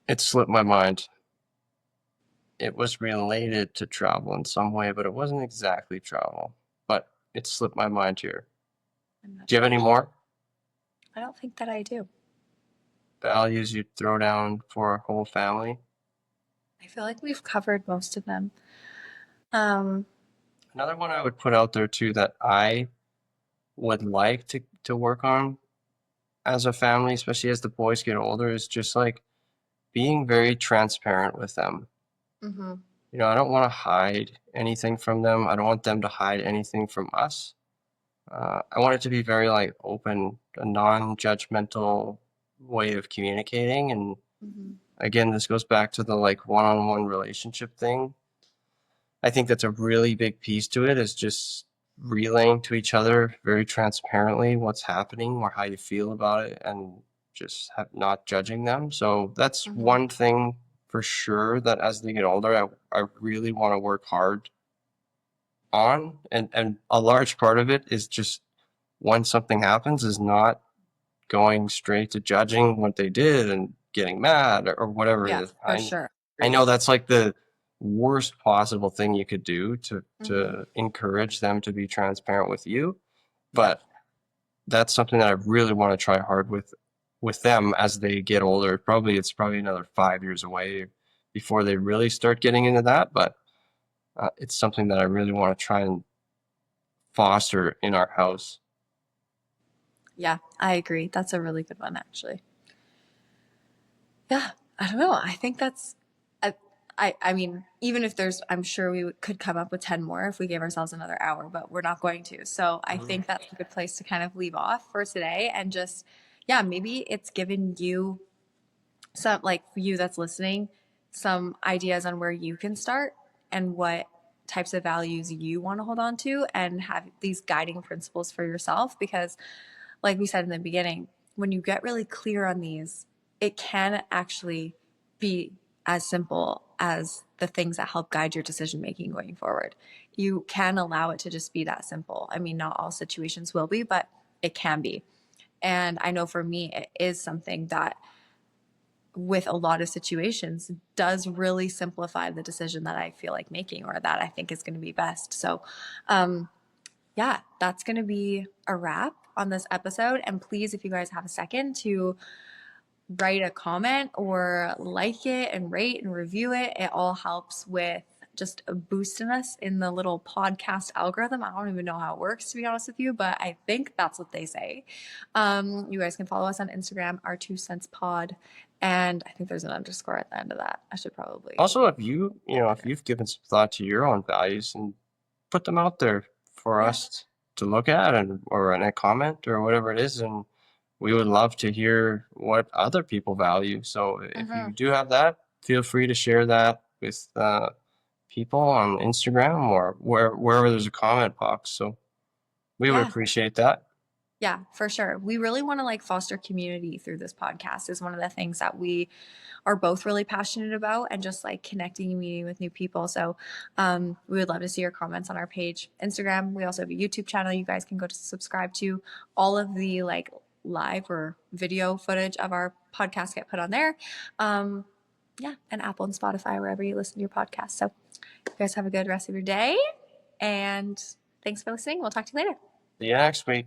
It slipped my mind. It was related to travel in some way, but it wasn't exactly travel. But it slipped my mind here. I'm not Do you have sure. any more I don't think that I do. values you'd throw down for a whole family? I feel like we've covered most of them. Um, Another one I would put out there too that I would like to work on as a family, especially as the boys get older, is just like being very transparent with them. mhm, I don't want to hide anything from them. I don't want them to hide anything from us. I want it to be very like open, a non-judgmental way of communicating. And mhm. again, this goes back to the like one-on-one relationship thing. I think that's a really big piece to it, is just relaying to each other very transparently what's happening or how you feel about it, and just not judging them. So that's Mhm. one thing for sure that as they get older, I really want to work hard on. And a large part of it is just when something happens is not going straight to judging what they did and getting mad or whatever it Yeah, is. for sure. I know that's like the worst possible thing you could do Mm-hmm. to encourage them to be transparent with you, Yep. but that's something that I really want to try hard with them as they get older. Probably it's probably another 5 years away before they really start getting into that, but it's something that I really want to try and foster in our house. Yeah, I agree. That's a really good one, actually. Yeah, I don't know. I think that's, I, I mean, even if there's, I'm sure we could come up with 10 more if we gave ourselves another hour, but we're not going to. So I Mhm. think that's a good place to kind of leave off for today and just, yeah, maybe it's given you some, like for you that's listening, some ideas on where you can start and what types of values you want to hold on to and have these guiding principles for yourself because like we said in the beginning, when you get really clear on these, it can actually be as simple as the things that help guide your decision making going forward. You can allow it to just be that simple. I mean, not all situations will be, but it can be. And I know for me, it is something that with a lot of situations does really simplify the decision that I feel like making or that I think is going to be best. So, yeah, that's going to be a wrap on this episode. And please, if you guys have a second to write a comment or like it and rate and review it, it all helps with just boosting us in the little podcast algorithm. I don't even know how it works, to be honest with you, but I think that's what they say. You guys can follow us on Instagram, our 2 cents pod. And I think there's an underscore at the end of that. I should probably Also, if you, you know, put if it in. you've given some thought to your own values and put them out there for Yeah. us to look at and or in a comment or whatever it is, and we would love to hear what other people value. So if you Mm-hmm. do have that, feel free to share that with people on Instagram or wherever there's a comment box. So we would Yeah. appreciate that. Yeah, for sure. We really want to like foster community through this podcast is one of the things that we are both really passionate about and just like connecting and meeting with new people. So we would love to see your comments on our page, Instagram. We also have a YouTube channel you guys can go to subscribe to. All of the like live or video footage of our podcast get put on there. Um, yeah, and Apple and Spotify, wherever you listen to your podcast. So you guys have a good rest of your day and thanks for listening. We'll talk to you later. See you next week.